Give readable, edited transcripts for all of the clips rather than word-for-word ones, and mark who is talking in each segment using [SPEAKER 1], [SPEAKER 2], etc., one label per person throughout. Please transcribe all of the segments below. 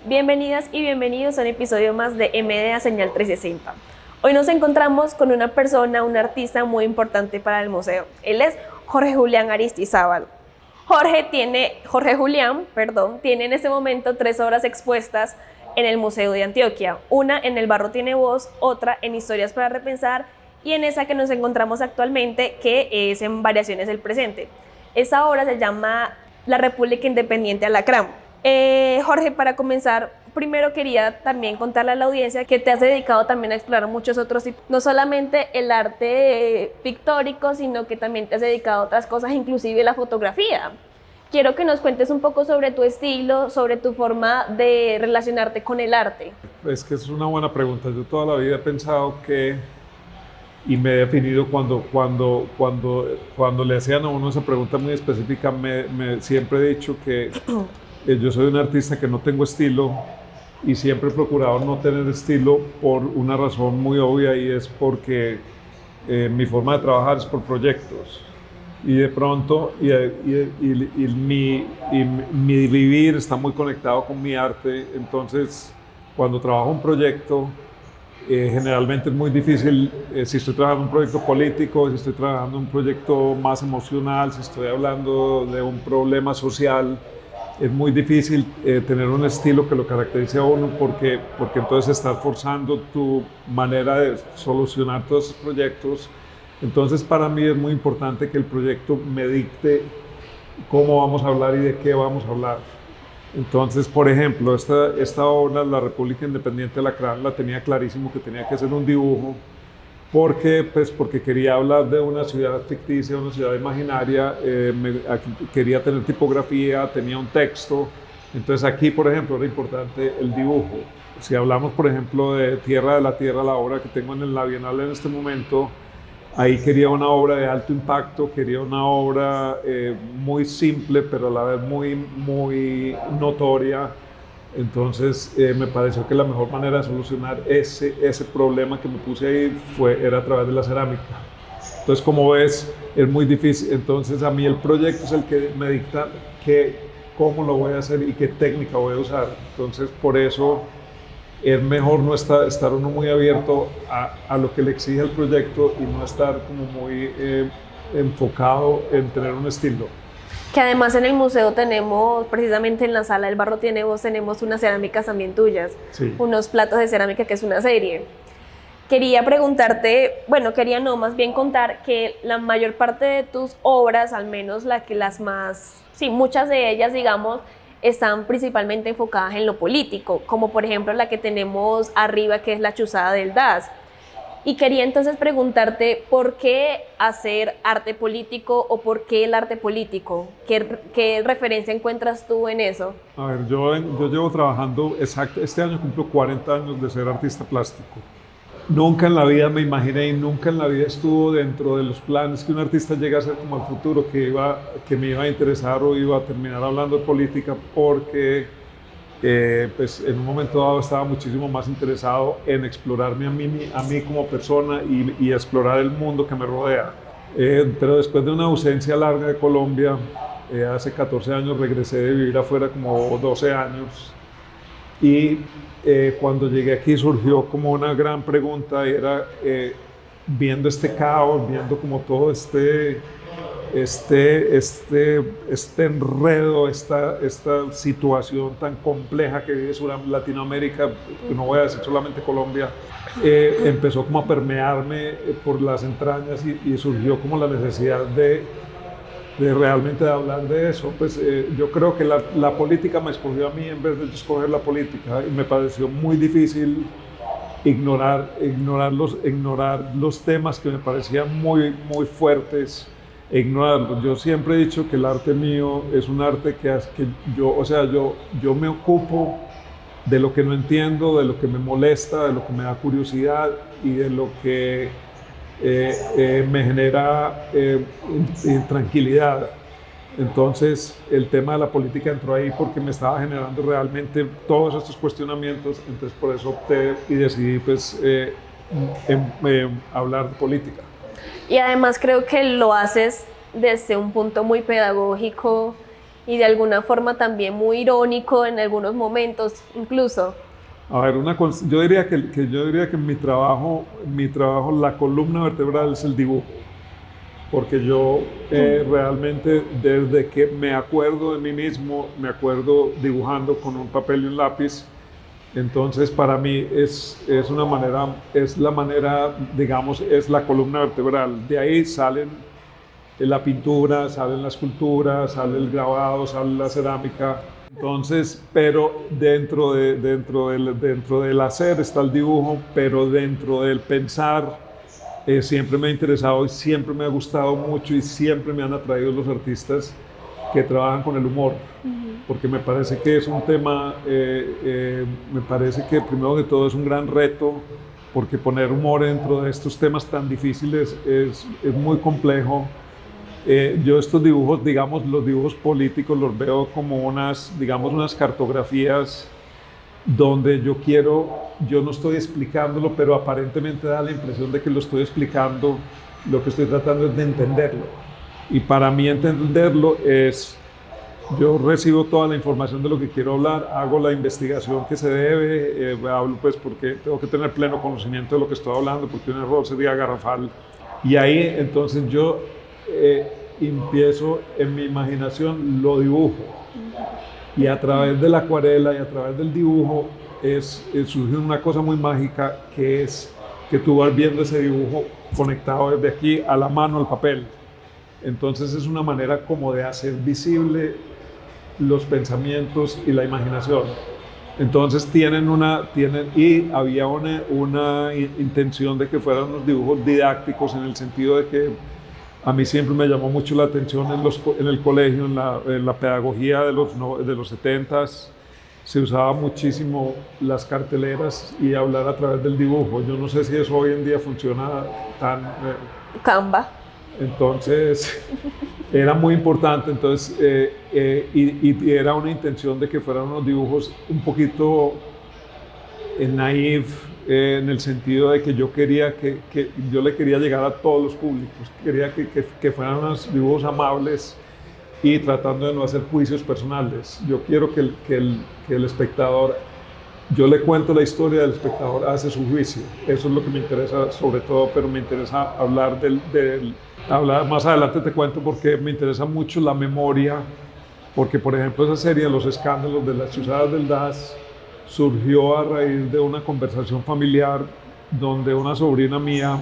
[SPEAKER 1] Bienvenidas y bienvenidos a un episodio más de MDA Señal 360. Hoy nos encontramos con una persona, un artista muy importante para el museo. Él es Jorge Julián Aristizábal. Jorge Julián, tiene en este momento 3 obras expuestas en el Museo de Antioquia. Una en El barro tiene voz, otra en Historias para repensar y en esa que nos encontramos actualmente, que es en Variaciones del presente. Esa obra se llama La República Independiente Alacrán. Jorge, para comenzar, primero quería también contarle a la audiencia que te has dedicado también a explorar muchos otros tipos, no solamente el arte pictórico, sino que también te has dedicado a otras cosas, inclusive la fotografía. Quiero que nos cuentes un poco sobre tu estilo, sobre tu forma de relacionarte con el arte.
[SPEAKER 2] Es que es una buena pregunta. Yo toda la vida he pensado que, y me he definido cuando le hacían a uno esa pregunta muy específica, siempre he dicho que yo soy un artista que no tengo estilo y siempre he procurado no tener estilo por una razón muy obvia, y es porque mi forma de trabajar es por proyectos. Y de pronto, mi vivir está muy conectado con mi arte. Entonces, cuando trabajo un proyecto, generalmente es muy difícil, si estoy trabajando en un proyecto político, si estoy trabajando en un proyecto más emocional, si estoy hablando de un problema social, es muy difícil tener un estilo que lo caracterice a uno, porque entonces estás forzando tu manera de solucionar todos esos proyectos. Entonces, para mí es muy importante que el proyecto me dicte cómo vamos a hablar y de qué vamos a hablar. Entonces, por ejemplo, esta obra, La República Independiente Alacrán, la tenía clarísimo que tenía que ser un dibujo. Porque quería hablar de una ciudad ficticia, una ciudad imaginaria, quería tener tipografía, tenía un texto. Entonces aquí, por ejemplo, era importante el dibujo. Si hablamos, por ejemplo, de Tierra de la Tierra, la obra que tengo en la Bienal en este momento, ahí quería una obra de alto impacto, quería una obra muy simple, pero a la vez muy notoria. Entonces me pareció que la mejor manera de solucionar ese problema que me puse ahí era a través de la cerámica. Entonces, como ves, es muy difícil. Entonces, a mí el proyecto es el que me dicta cómo lo voy a hacer y qué técnica voy a usar. Entonces, por eso es mejor no estar uno muy abierto a lo que le exige el proyecto y no estar como muy enfocado en tener un estilo.
[SPEAKER 1] Que además en el museo tenemos, precisamente en la sala El barro tiene voz, tenemos unas cerámicas también tuyas,
[SPEAKER 2] Sí.
[SPEAKER 1] Unos platos de cerámica, que es una serie. Quería preguntarte, más bien contar que la mayor parte de tus obras, al menos muchas de ellas, digamos, están principalmente enfocadas en lo político, como por ejemplo la que tenemos arriba, que es La Chuzada del DAS. Y quería entonces preguntarte, ¿por qué hacer arte político o por qué el arte político? ¿Qué referencia encuentras tú en eso?
[SPEAKER 2] A ver, yo llevo trabajando, este año cumplo 40 años de ser artista plástico. Nunca en la vida me imaginé y nunca en la vida estuvo dentro de los planes que un artista llegue a ser como el futuro, que me iba a interesar o iba a terminar hablando de política, porque pues en un momento dado estaba muchísimo más interesado en explorarme a mí como persona y explorar el mundo que me rodea. Pero después de una ausencia larga de Colombia, hace 14 años regresé de vivir afuera como 12 años, y cuando llegué aquí surgió como una gran pregunta, era viendo este caos, viendo como todo este enredo, esta situación tan compleja que vive Latinoamérica, que no voy a decir solamente Colombia, empezó como a permearme por las entrañas y surgió como la necesidad de realmente hablar de eso. Pues yo creo que la política me escogió a mí en vez de yo escoger la política, y me pareció muy difícil ignorar los temas que me parecían muy fuertes, ignorarlos. Yo siempre he dicho que el arte mío es un arte que yo me ocupo de lo que no entiendo, de lo que me molesta, de lo que me da curiosidad y de lo que me genera tranquilidad. Entonces, el tema de la política entró ahí porque me estaba generando realmente todos estos cuestionamientos. Entonces, por eso opté y decidí hablar de política.
[SPEAKER 1] Y además creo que lo haces desde un punto muy pedagógico y de alguna forma también muy irónico en algunos momentos incluso.
[SPEAKER 2] A ver, yo diría que mi trabajo, la columna vertebral es el dibujo, porque yo realmente desde que me acuerdo de mí mismo, me acuerdo dibujando con un papel y un lápiz. Entonces, para mí es la manera, digamos, es la columna vertebral. De ahí salen la pintura, salen la escultura, sale el grabado, sale la cerámica. Entonces, pero dentro del hacer está el dibujo, pero dentro del pensar siempre me ha interesado y siempre me ha gustado mucho y siempre me han atraído los artistas que trabajan con el humor, porque me parece que es un tema, me parece que primero que todo es un gran reto, porque poner humor dentro de estos temas tan difíciles es muy complejo. Yo estos dibujos, digamos, los dibujos políticos los veo como unas cartografías donde yo no estoy explicándolo, pero aparentemente da la impresión de que lo estoy explicando, lo que estoy tratando es de entenderlo. Y para mí entenderlo yo recibo toda la información de lo que quiero hablar, hago la investigación que se debe, hablo pues porque tengo que tener pleno conocimiento de lo que estoy hablando, porque un error sería garrafal. Y ahí entonces yo empiezo en mi imaginación, lo dibujo. Y a través de la acuarela y a través del dibujo surge una cosa muy mágica, que es que tú vas viendo ese dibujo conectado desde aquí a la mano al papel. Entonces es una manera como de hacer visible los pensamientos y la imaginación. Entonces había una intención de que fueran unos dibujos didácticos, en el sentido de que a mí siempre me llamó mucho la atención en el colegio, en la pedagogía de los 70s, se usaba muchísimo las carteleras y hablar a través del dibujo. Yo no sé si eso hoy en día funciona tan...
[SPEAKER 1] Canva.
[SPEAKER 2] Entonces, era muy importante, entonces, y era una intención de que fueran unos dibujos un poquito naïf, en el sentido de que yo le quería llegar a todos los públicos, quería que fueran unos dibujos amables y tratando de no hacer juicios personales. Yo quiero que el espectador, yo le cuento la historia, del espectador hace su juicio. Eso es lo que me interesa sobre todo, pero me interesa hablar más adelante te cuento porque me interesa mucho la memoria, porque por ejemplo esa serie de Los Escándalos de las Chuzadas del DAS surgió a raíz de una conversación familiar donde una sobrina mía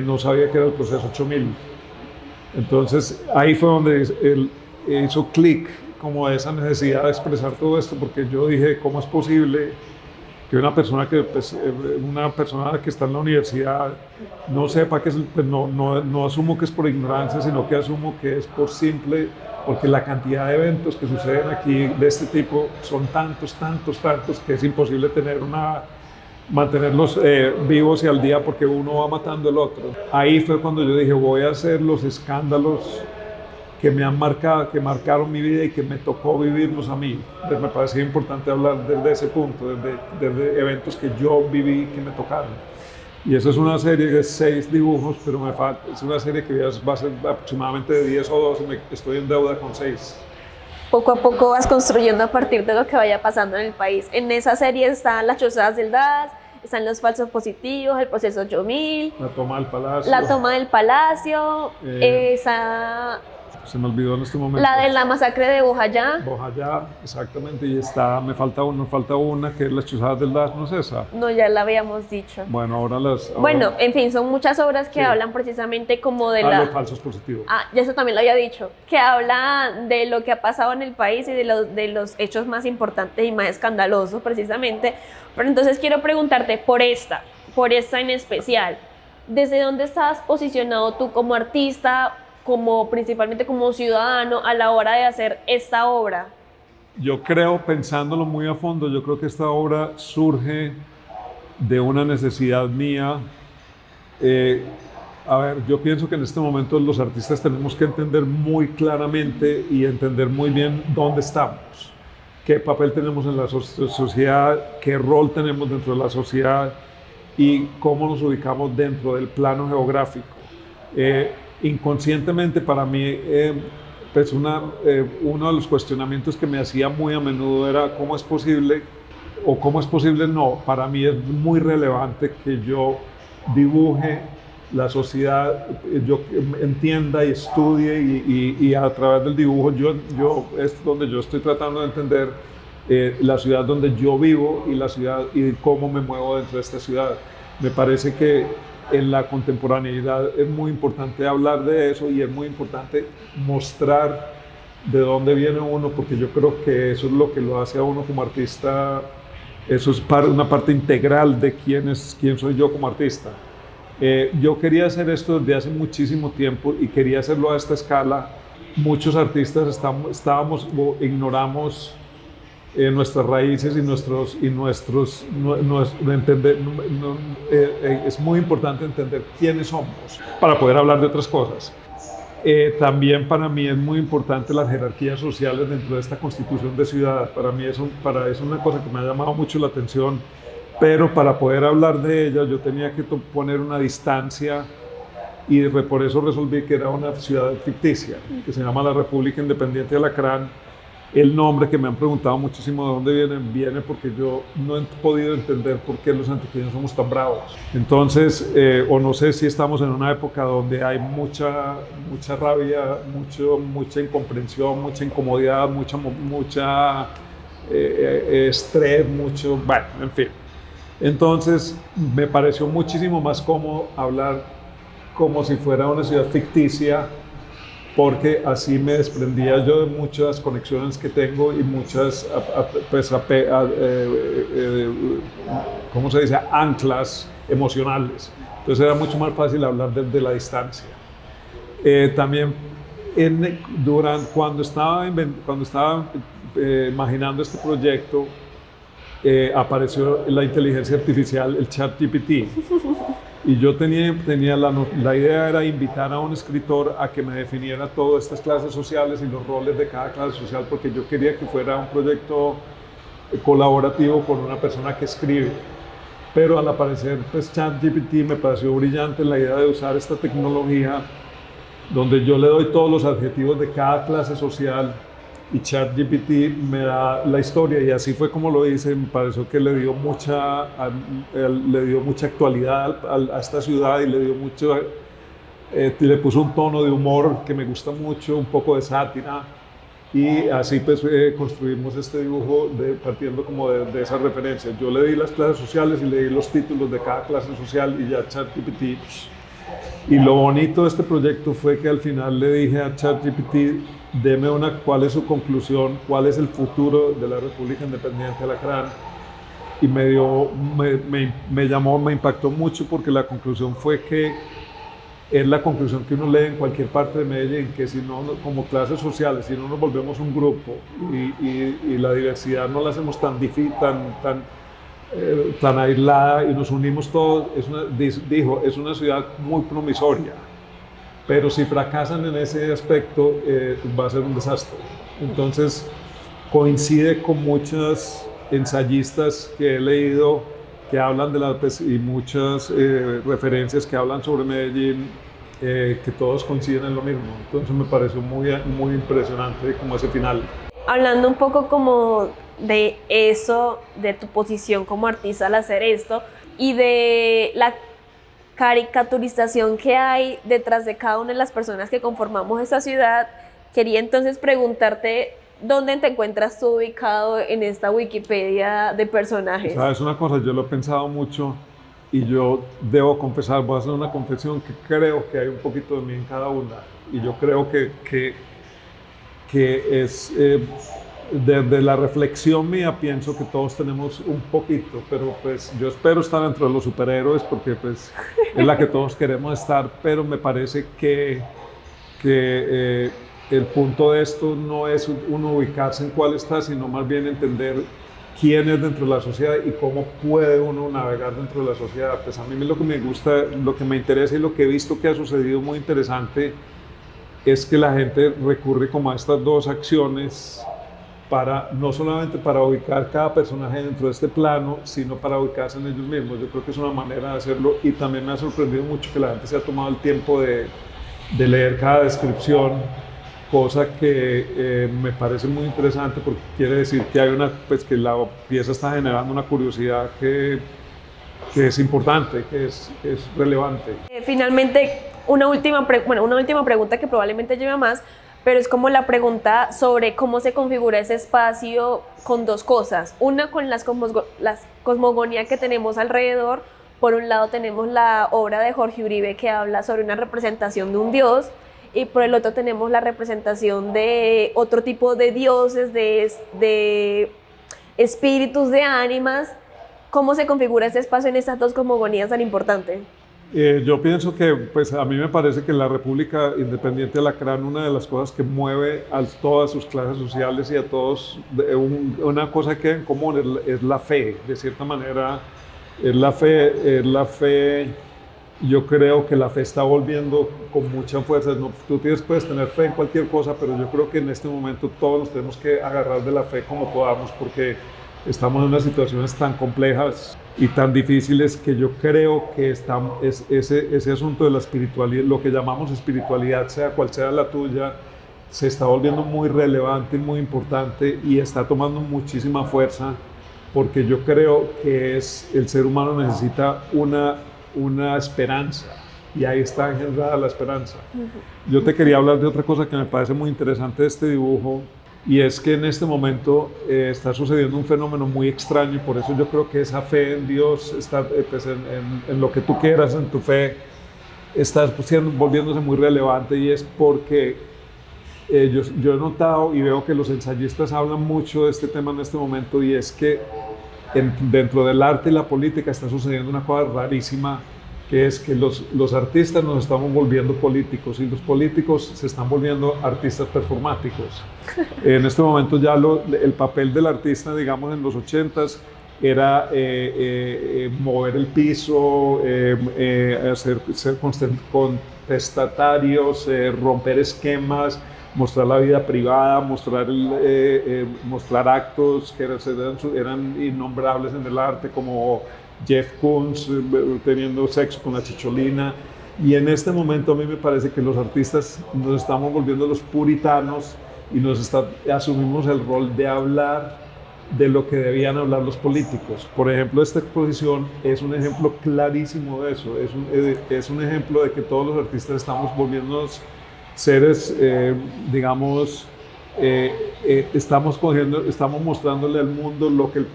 [SPEAKER 2] no sabía qué era el proceso 8000. Entonces ahí fue donde él hizo clic, como esa necesidad de expresar todo esto, porque yo dije, ¿cómo es posible que una persona que está en la universidad no sepa que no asumo que es por ignorancia, sino que asumo que es porque la cantidad de eventos que suceden aquí de este tipo son tantos, que es imposible mantenerlos vivos y al día, porque uno va matando al otro. Ahí fue cuando yo dije, voy a hacer los escándalos que que marcaron mi vida y que me tocó vivirlos a mí. Entonces me parecía importante hablar desde ese punto, desde eventos que yo viví, que me tocaron. Y eso es una serie de 6 dibujos, pero es una serie que va a ser aproximadamente de 10 o 12, estoy en deuda con 6.
[SPEAKER 1] Poco a poco vas construyendo a partir de lo que vaya pasando en el país. En esa serie están las Chuzadas del DAS, están los falsos positivos, el proceso 8000,
[SPEAKER 2] la toma del palacio.
[SPEAKER 1] La toma del palacio,
[SPEAKER 2] se me olvidó en este momento.
[SPEAKER 1] La de la masacre de Bojayá.
[SPEAKER 2] Bojayá, exactamente, y me falta una que es Las Chuzadas del DAS, ¿no es esa?
[SPEAKER 1] No, ya la habíamos dicho.
[SPEAKER 2] Bueno,
[SPEAKER 1] Bueno, en fin, son muchas obras que hablan precisamente como de
[SPEAKER 2] los falsos positivos.
[SPEAKER 1] Ya eso también lo había dicho, que habla de lo que ha pasado en el país y de los hechos más importantes y más escandalosos precisamente. Pero entonces quiero preguntarte por esta en especial, ¿desde dónde estás posicionado tú como artista, principalmente como ciudadano, a la hora de hacer esta obra?
[SPEAKER 2] Yo creo, pensándolo muy a fondo, yo creo que esta obra surge de una necesidad mía. Yo pienso que en este momento los artistas tenemos que entender muy claramente y entender muy bien dónde estamos, qué papel tenemos en la sociedad, qué rol tenemos dentro de la sociedad y cómo nos ubicamos dentro del plano geográfico. Inconscientemente para mí pues uno de los cuestionamientos que me hacía muy a menudo era cómo es posible, o cómo es posible no, para mí es muy relevante que yo dibuje la sociedad, yo entienda y estudie y a través del dibujo es donde yo estoy tratando de entender la ciudad donde yo vivo y la ciudad y cómo me muevo dentro de esta ciudad. Me parece que en la contemporaneidad es muy importante hablar de eso y es muy importante mostrar de dónde viene uno, porque yo creo que eso es lo que lo hace a uno como artista, eso es una parte integral de quién soy yo como artista. Yo quería hacer esto desde hace muchísimo tiempo y quería hacerlo a esta escala. Muchos artistas ignoramos nuestras raíces es muy importante entender quiénes somos para poder hablar de otras cosas. También para mí es muy importante las jerarquías sociales dentro de esta constitución de ciudad. Para mí es una cosa que me ha llamado mucho la atención, pero para poder hablar de ella yo tenía que poner una distancia y por eso resolví que era una ciudad ficticia, que se llama la República Independiente de Alacrán. El nombre, que me han preguntado muchísimo de dónde viene porque yo no he podido entender por qué los antioqueños somos tan bravos. Entonces, o no sé si estamos en una época donde hay mucha rabia, mucha incomprensión, mucha incomodidad, mucha estrés, bueno, en fin. Entonces, me pareció muchísimo más cómodo hablar como si fuera una ciudad ficticia, porque así me desprendía yo de muchas conexiones que tengo y muchas, ¿cómo se dice?, anclas emocionales. Entonces era mucho más fácil hablar desde la distancia. También cuando estaba imaginando este proyecto, apareció la inteligencia artificial, el ChatGPT. Y yo tenía la idea era invitar a un escritor a que me definiera todas estas clases sociales y los roles de cada clase social, porque yo quería que fuera un proyecto colaborativo con una persona que escribe. Pero al aparecer pues, ChatGPT me pareció brillante la idea de usar esta tecnología donde yo le doy todos los adjetivos de cada clase social y ChatGPT me da la historia, y así fue como lo hice. Me pareció que le dio mucha actualidad a esta ciudad y le puso un tono de humor que me gusta mucho, un poco de sátira, y así pues construimos este dibujo partiendo como de esas referencias. Yo le di las clases sociales y le di los títulos de cada clase social y ya ChatGPT. Y lo bonito de este proyecto fue que al final le dije a ChatGPT, deme cuál es su conclusión, cuál es el futuro de la República Independiente de Alacrán. Y me impactó mucho, porque la conclusión fue que es la conclusión que uno lee en cualquier parte de Medellín, que si no, como clases sociales, si no nos volvemos un grupo y la diversidad no la hacemos tan aislada y nos unimos todos, es una ciudad muy promisoria. Pero si fracasan en ese aspecto, va a ser un desastre. Entonces, coincide con muchos ensayistas que he leído que hablan y muchas referencias que hablan sobre Medellín, que todos coinciden en lo mismo. Entonces, me pareció muy impresionante como ese final.
[SPEAKER 1] Hablando un poco como de eso, de tu posición como artista al hacer esto y de la caricaturización que hay detrás de cada una de las personas que conformamos esta ciudad, quería entonces preguntarte dónde te encuentras tú ubicado en esta Wikipedia de personajes.
[SPEAKER 2] ¿Sabes una cosa? Yo lo he pensado mucho y yo debo confesar, voy a hacer una confesión, que creo que hay un poquito de mí en cada una, y yo creo que es desde la reflexión mía pienso que todos tenemos un poquito, pero pues yo espero estar entre los superhéroes porque pues es la que todos queremos estar, pero me parece que el punto de esto no es uno ubicarse en cuál está, sino más bien entender quién es dentro de la sociedad y cómo puede uno navegar dentro de la sociedad. Pues a mí lo que me gusta, lo que me interesa y lo que he visto que ha sucedido muy interesante es que la gente recurre como a estas dos acciones no solamente para ubicar cada personaje dentro de este plano, sino para ubicarse en ellos mismos. Yo creo que es una manera de hacerlo, y también me ha sorprendido mucho que la gente se ha tomado el tiempo de leer cada descripción cosa que me parece muy interesante porque quiere decir que pues que la pieza está generando una curiosidad que es importante, que es relevante.
[SPEAKER 1] Finalmente, una última pregunta que probablemente lleve a más, pero es como la pregunta sobre cómo se configura ese espacio con dos cosas. Una, con las cosmogonía que tenemos alrededor. Por un lado tenemos la obra de Jorge Uribe que habla sobre una representación de un dios, y por el otro tenemos la representación de otro tipo de dioses, de espíritus, de ánimas. ¿Cómo se configura ese espacio en estas dos cosmogonías tan importantes?
[SPEAKER 2] Yo pienso que, pues a mí me parece que la República Independiente de Lacrán, una de las cosas que mueve a todas sus clases sociales y a todos, una cosa que en común es la fe, de cierta manera, es la fe. Yo creo que la fe está volviendo con mucha fuerza. No, puedes tener fe en cualquier cosa, pero yo creo que en este momento todos nos tenemos que agarrar de la fe como podamos, porque estamos en unas situaciones tan complejas y tan difíciles que yo creo que ese asunto de la espiritualidad, lo que llamamos espiritualidad, sea cual sea la tuya, se está volviendo muy relevante y muy importante y está tomando muchísima fuerza, porque yo creo que el ser humano necesita una esperanza, y ahí está engendrada la esperanza. Yo te quería hablar de otra cosa que me parece muy interesante de este dibujo, y es que en este momento está sucediendo un fenómeno muy extraño, y por eso yo creo que esa fe en Dios, está, pues en lo que tú quieras, en tu fe, está volviéndose muy relevante, y es porque yo he notado y veo que los ensayistas hablan mucho de este tema en este momento, y es que dentro del arte y la política está sucediendo una cosa rarísima, que es que los artistas nos estamos volviendo políticos y los políticos se están volviendo artistas performáticos. En este momento ya el papel del artista, digamos en los 80s, era mover el piso, ser contestatarios, romper esquemas, mostrar la vida privada, mostrar actos que eran innombrables en el arte, como Jeff Koons teniendo sexo con la chicholina. Y en este momento a mí me parece que los artistas nos estamos volviendo los puritanos y asumimos el rol de hablar de lo que debían hablar los políticos. Por ejemplo, esta exposición es un ejemplo clarísimo de eso. Es un ejemplo de que todos los artistas estamos volviéndonos seres, digamos, estamos mostrándole al mundo lo que el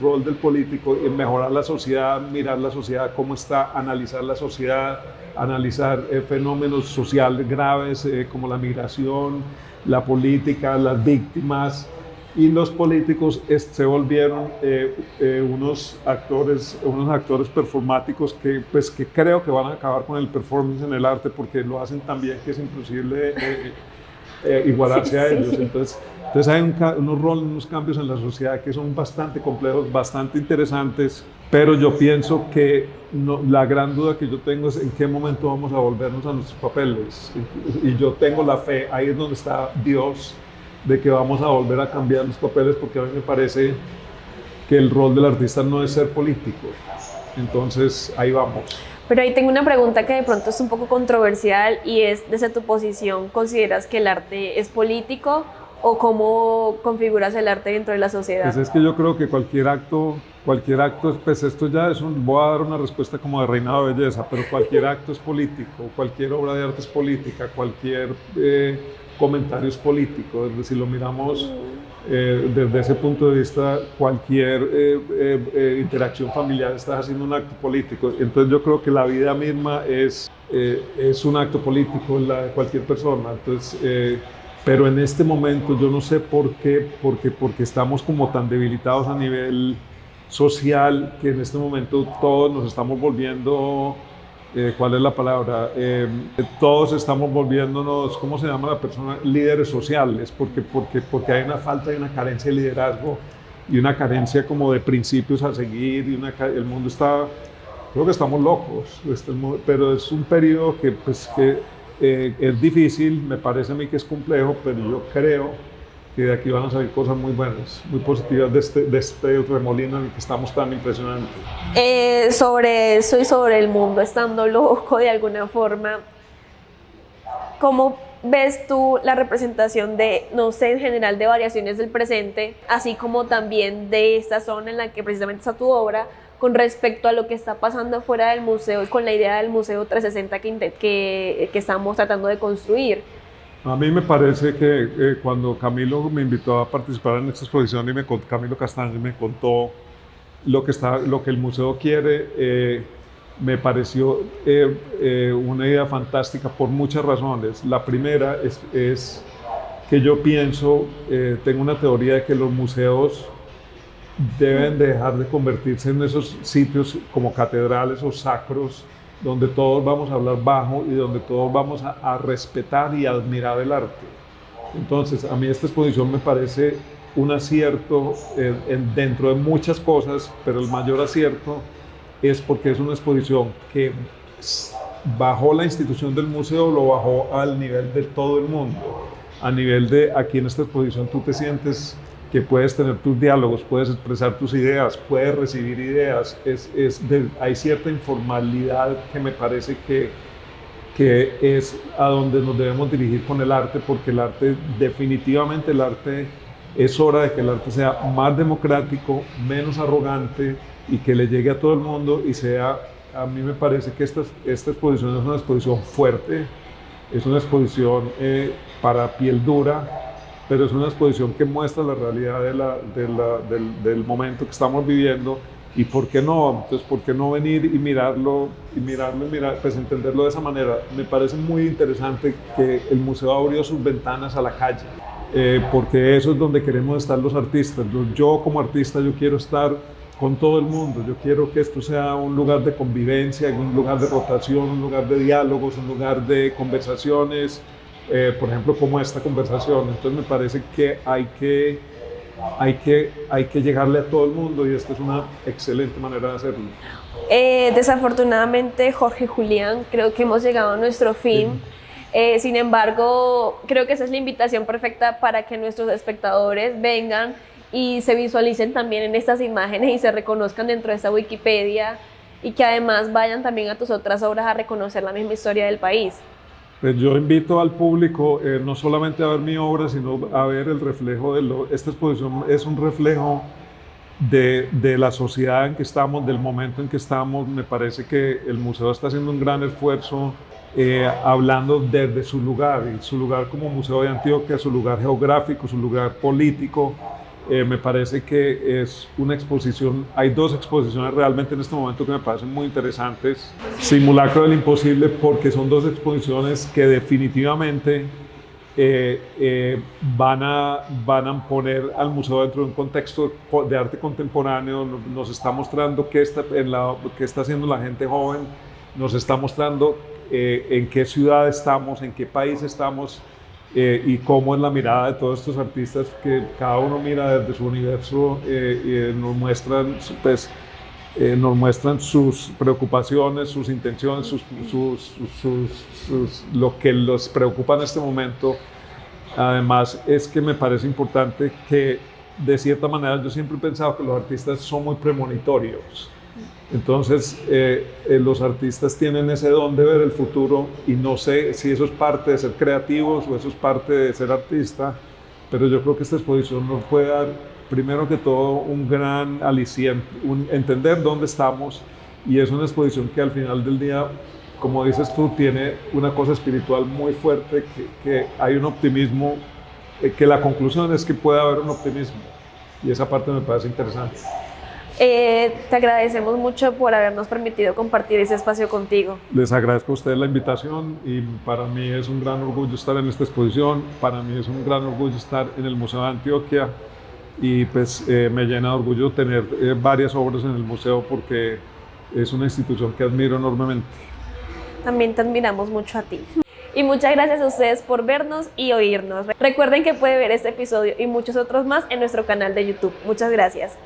[SPEAKER 2] rol del político, en mejorar la sociedad, mirar la sociedad cómo está, analizar la sociedad, analizar fenómenos sociales graves como la migración, la política, las víctimas. Y los políticos se volvieron unos actores performáticos que creo que van a acabar con el performance en el arte, porque lo hacen tan bien que es imposible igualarse a ellos. Entonces hay unos cambios en la sociedad que son bastante complejos, bastante interesantes, pero yo pienso que la gran duda que yo tengo es en qué momento vamos a volvernos a nuestros papeles. Y yo tengo la fe, ahí es donde está Dios, de que vamos a volver a cambiar los papeles, porque a mí me parece que el rol del artista no es ser político. Entonces ahí vamos.
[SPEAKER 1] Pero ahí tengo una pregunta que de pronto es un poco controversial, y es, desde tu posición, ¿consideras que el arte es político o cómo configuras el arte dentro de la sociedad?
[SPEAKER 2] Pues es que yo creo que cualquier acto, pues esto ya voy a dar una respuesta como de reinado de belleza, pero cualquier acto es político, cualquier obra de arte es política, cualquier comentario es político. Es decir, si lo miramos desde ese punto de vista, cualquier interacción familiar está haciendo un acto político. Entonces yo creo que la vida misma es un acto político, la de cualquier persona. Entonces, pero en este momento yo no sé por qué, porque estamos como tan debilitados a nivel social, que en este momento todos nos estamos volviendo, ¿cuál es la palabra? Todos estamos volviéndonos, ¿cómo se llama la persona? Líderes sociales, porque hay una falta y una carencia de liderazgo y una carencia como de principios a seguir, y el mundo creo que estamos locos, pero es un periodo que es difícil, me parece a mí que es complejo, pero yo creo que de aquí van a salir cosas muy buenas, muy positivas de este remolino en el que estamos tan impresionantes.
[SPEAKER 1] Sobre eso y sobre el mundo estando loco de alguna forma, ¿cómo ves tú la representación de, no sé, en general de variaciones del presente, así como también de esta zona en la que precisamente está tu obra, con respecto a lo que está pasando fuera del museo y con la idea del Museo 360 que estamos tratando de construir?
[SPEAKER 2] A mí me parece que cuando Camilo me invitó a participar en esta exposición Camilo Castaño me contó lo que el museo quiere, me pareció una idea fantástica por muchas razones. La primera es que yo pienso, tengo una teoría de que los museos deben dejar de convertirse en esos sitios como catedrales o sacros donde todos vamos a hablar bajo y donde todos vamos a respetar y admirar el arte. Entonces, a mí esta exposición me parece un acierto dentro de muchas cosas, pero el mayor acierto es porque es una exposición que bajó la institución del museo, lo bajó al nivel de todo el mundo, a nivel de aquí en esta exposición tú te sientes que puedes tener tus diálogos, puedes expresar tus ideas, puedes recibir ideas, hay cierta informalidad que me parece que es a donde nos debemos dirigir con el arte, porque el arte, definitivamente el arte, es hora de que el arte sea más democrático, menos arrogante y que le llegue a todo el mundo y sea, a mí me parece que esta exposición es una exposición fuerte, es una exposición para piel dura, pero es una exposición que muestra la realidad del momento que estamos viviendo y por qué no, entonces por qué no venir y mirarlo, pues entenderlo de esa manera. Me parece muy interesante que el museo abrió sus ventanas a la calle, porque eso es donde queremos estar los artistas. Yo como artista yo quiero estar con todo el mundo, yo quiero que esto sea un lugar de convivencia, un lugar de rotación, un lugar de diálogos, un lugar de conversaciones, por ejemplo, como esta conversación. Entonces me parece que hay que llegarle a todo el mundo y esta es una excelente manera de hacerlo.
[SPEAKER 1] Desafortunadamente, Jorge Julián, creo que hemos llegado a nuestro fin. Sin embargo, creo que esa es la invitación perfecta para que nuestros espectadores vengan y se visualicen también en estas imágenes y se reconozcan dentro de esta Wikipedia y que además vayan también a tus otras obras a reconocer la misma historia del país.
[SPEAKER 2] Pues yo invito al público no solamente a ver mi obra, sino a ver el reflejo esta exposición es un reflejo de la sociedad en que estamos, del momento en que estamos. Me parece que el museo está haciendo un gran esfuerzo hablando desde su lugar, y su lugar como Museo de Antioquia, su lugar geográfico, su lugar político. Me parece que es una exposición, hay dos exposiciones realmente en este momento que me parecen muy interesantes. Simulacro del Imposible, porque son dos exposiciones que definitivamente van a poner al museo dentro de un contexto de arte contemporáneo. Nos está mostrando qué está haciendo la gente joven, nos está mostrando en qué ciudad estamos, en qué país estamos, y cómo es la mirada de todos estos artistas que cada uno mira desde su universo, y nos muestran sus preocupaciones, sus intenciones, lo que los preocupa en este momento. Además, es que me parece importante que, de cierta manera, yo siempre he pensado que los artistas son muy premonitorios. Entonces, los artistas tienen ese don de ver el futuro, y no sé si eso es parte de ser creativos o eso es parte de ser artista, pero yo creo que esta exposición nos puede dar, primero que todo, un gran aliciente, entender dónde estamos, y es una exposición que al final del día, como dices tú, tiene una cosa espiritual muy fuerte, que hay un optimismo, que la conclusión es que puede haber un optimismo, y esa parte me parece interesante.
[SPEAKER 1] Te agradecemos mucho por habernos permitido compartir ese espacio contigo.
[SPEAKER 2] Les agradezco a ustedes la invitación, y para mí es un gran orgullo estar en esta exposición, para mí es un gran orgullo estar en el Museo de Antioquia, y pues me llena de orgullo tener varias obras en el museo, porque es una institución que admiro enormemente.
[SPEAKER 1] También te admiramos mucho a ti. Y muchas gracias a ustedes por vernos y oírnos. Recuerden que pueden ver este episodio y muchos otros más en nuestro canal de YouTube. Muchas gracias.